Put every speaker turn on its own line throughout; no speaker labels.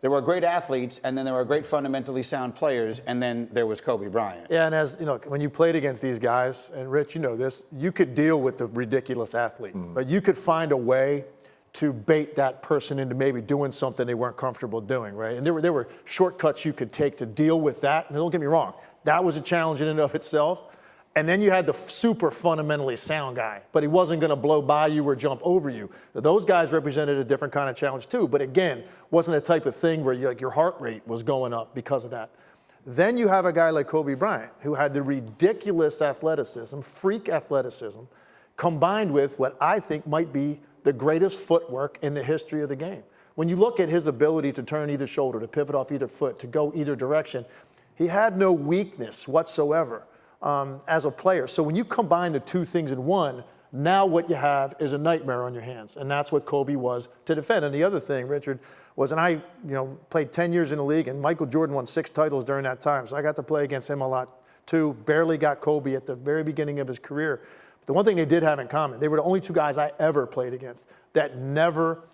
There were great athletes, and then there were great fundamentally sound players, and then there was Kobe Bryant.
Yeah, and as you know, when you played against these guys, and Rich, you know this, you could deal with the ridiculous athlete, but you could find a way to bait that person into maybe doing something they weren't comfortable doing, right? And there were shortcuts you could take to deal with that. And don't get me wrong, that was a challenge in and of itself. And then you had the super fundamentally sound guy, but he wasn't going to blow by you or jump over you. Those guys represented a different kind of challenge too, but again, wasn't the type of thing where your heart rate was going up because of that. Then you have a guy like Kobe Bryant, who had the ridiculous athleticism, freak athleticism, combined with what I think might be the greatest footwork in the history of the game. When you look at his ability to turn either shoulder, to pivot off either foot, to go either direction, he had no weakness whatsoever as a player. So when you combine the two things in one, now what you have is a nightmare on your hands. And that's what Kobe was to defend. And the other thing, Richard, was, and I played 10 years in the league, and Michael Jordan won 6 titles during that time. So I got to play against him a lot too. Barely got Kobe at the very beginning of his career. But the one thing they did have in common, they were the only 2 guys I ever played against that never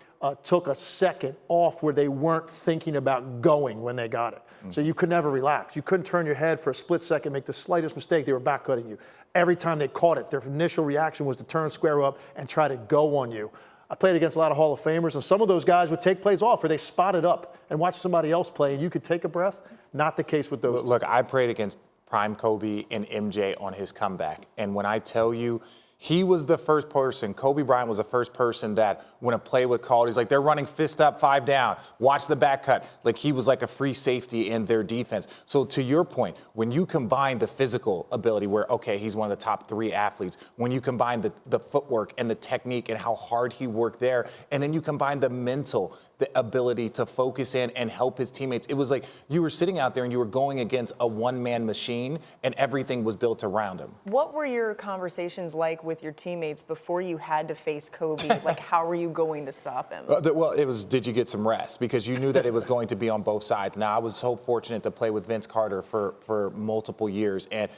took a second off where they weren't thinking about going when they got it. So you could never relax. You couldn't turn your head for a split second, make the slightest mistake, they were back cutting you. Every time they caught it, their initial reaction was to turn square up and try to go on you. I played against a lot of Hall of Famers, and some of those guys would take plays off where they spotted up and watch somebody else play, and you could take a breath. Not the case with those.
Look, I played against prime Kobe and MJ on his comeback, and when I tell you, he was the first person, Kobe Bryant was the first person that when a play was called, he's like, they're running fist up, 5 down, watch the back cut. Like he was like a free safety in their defense. So to your point, when you combine the physical ability where, okay, he's one of the top 3 athletes, when you combine the footwork and the technique and how hard he worked there, and then you combine the mental, the ability to focus in and help his teammates. It was like you were sitting out there and you were going against a one-man machine and everything was built around him.
What were your conversations like with your teammates before you had to face Kobe? Like, how were you going to stop him?
Well, it was, did you get some rest? Because you knew that it was going to be on both sides. Now, I was so fortunate to play with Vince Carter for multiple years. And,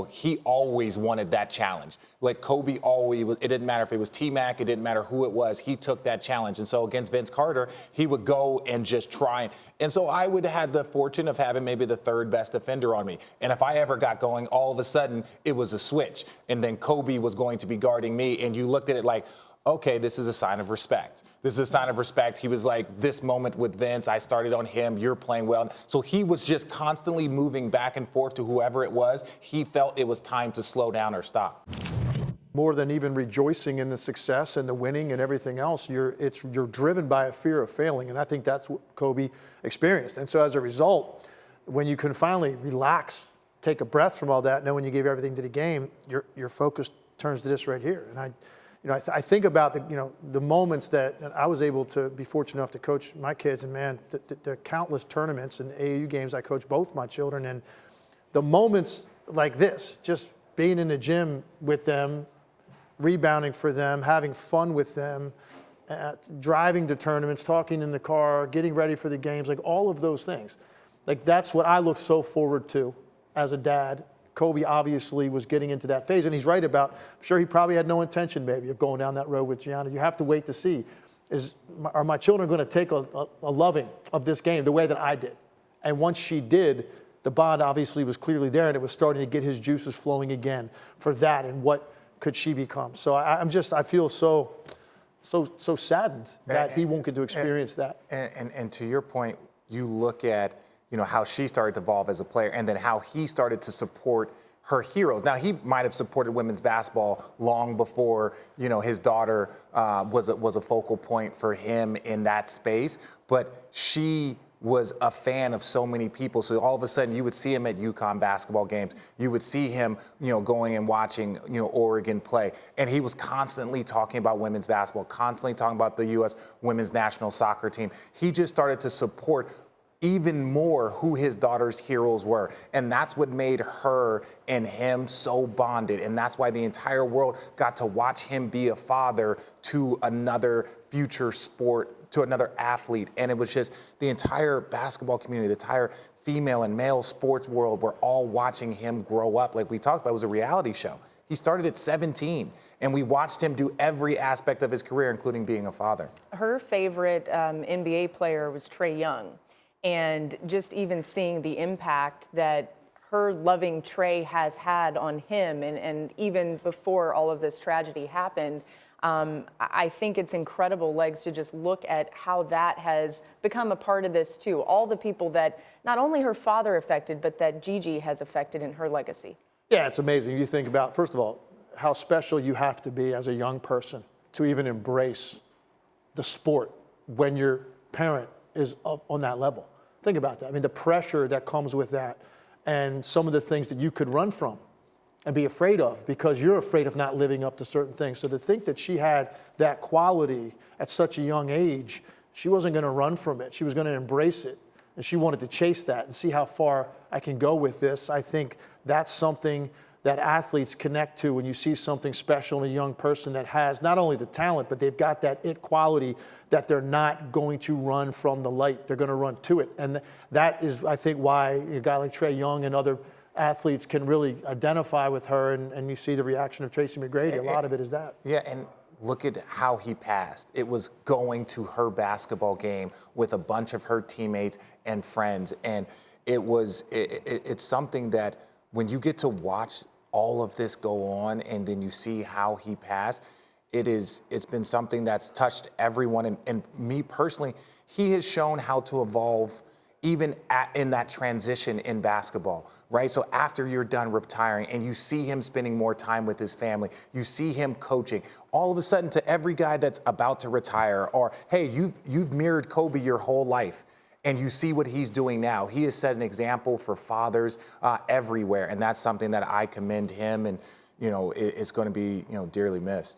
he always wanted that challenge. Like Kobe always, it didn't matter if it was T-Mac, it didn't matter who it was, he took that challenge. And so against Vince Carter, he would go and just try. And so I would have had the fortune of having maybe the 3rd best defender on me. And if I ever got going, all of a sudden it was a switch. And then Kobe was going to be guarding me. And you looked at it like, okay, this is a sign of respect. This is a sign of respect. He was like, this moment with Vince, I started on him, you're playing well. So he was just constantly moving back and forth to whoever it was. He felt it was time to slow down or stop.
More than even rejoicing in the success and the winning and everything else, you're driven by a fear of failing, and I think that's what Kobe experienced. And so as a result, when you can finally relax, take a breath from all that, knowing you gave everything to the game, your focus turns to this right here. And I think about the moments that I was able to be fortunate enough to coach my kids, and man, the countless tournaments and AAU games I coached both my children, and the moments like this, just being in the gym with them, rebounding for them, having fun with them, driving to tournaments, talking in the car, getting ready for the games, like all of those things. Like that's what I look so forward to as a dad. Kobe obviously was getting into that phase, and he's right about, I'm sure he probably had no intention maybe of going down that road with Gianna. You have to wait to see, are my children going to take a loving of this game the way that I did? And once she did, the bond obviously was clearly there, and it was starting to get his juices flowing again for that and what could she become. So I feel so saddened that he won't get to experience that.
And to your point, you look at how she started to evolve as a player, and then how he started to support her heroes. Now, he might have supported women's basketball long before his daughter was a focal point for him in that space, but she was a fan of so many people. So all of a sudden you would see him at UConn basketball games. You would see him, going and watching, Oregon play. And he was constantly talking about women's basketball, constantly talking about the U.S. women's national soccer team. He just started to support even more who his daughter's heroes were. And that's what made her and him so bonded. And that's why the entire world got to watch him be a father to another future sport, to another athlete. And it was just the entire basketball community, the entire female and male sports world were all watching him grow up. Like we talked about, it was a reality show. He started at 17, and we watched him do every aspect of his career, including being a father.
Her favorite NBA player was Trae Young. And just even seeing the impact that her loving Trey has had on him, and even before all of this tragedy happened, I think it's incredible, Legs, to just look at how that has become a part of this too. All the people that not only her father affected, but that Gigi has affected in her legacy.
Yeah, it's amazing. You think about, first of all, how special you have to be as a young person to even embrace the sport when your parent is up on that level. Think about that. I mean, the pressure that comes with that, and some of the things that you could run from and be afraid of because you're afraid of not living up to certain things. So to think that she had that quality at such a young age, she wasn't going to run from it. She was going to embrace it. And she wanted to chase that and see how far I can go with this. I think that's something that athletes connect to when you see something special in a young person that has not only the talent, but they've got that it quality that they're not going to run from the light. They're going to run to it. And that is, I think, why a guy like Trey Young and other athletes can really identify with her. And you see the reaction of Tracy McGrady. A lot of it is that.
Yeah, and look at how he passed. It was going to her basketball game with a bunch of her teammates and friends. And it's something that when you get to watch all of this go on and then you see how he passed, it's been something that's touched everyone. And me personally, he has shown how to evolve even in that transition in basketball, right? So after you're done retiring and you see him spending more time with his family, you see him coaching, all of a sudden to every guy that's about to retire, or, hey, you've mirrored Kobe your whole life, and you see what he's doing now. He has set an example for fathers everywhere, and that's something that I commend him, and it's going to be dearly missed.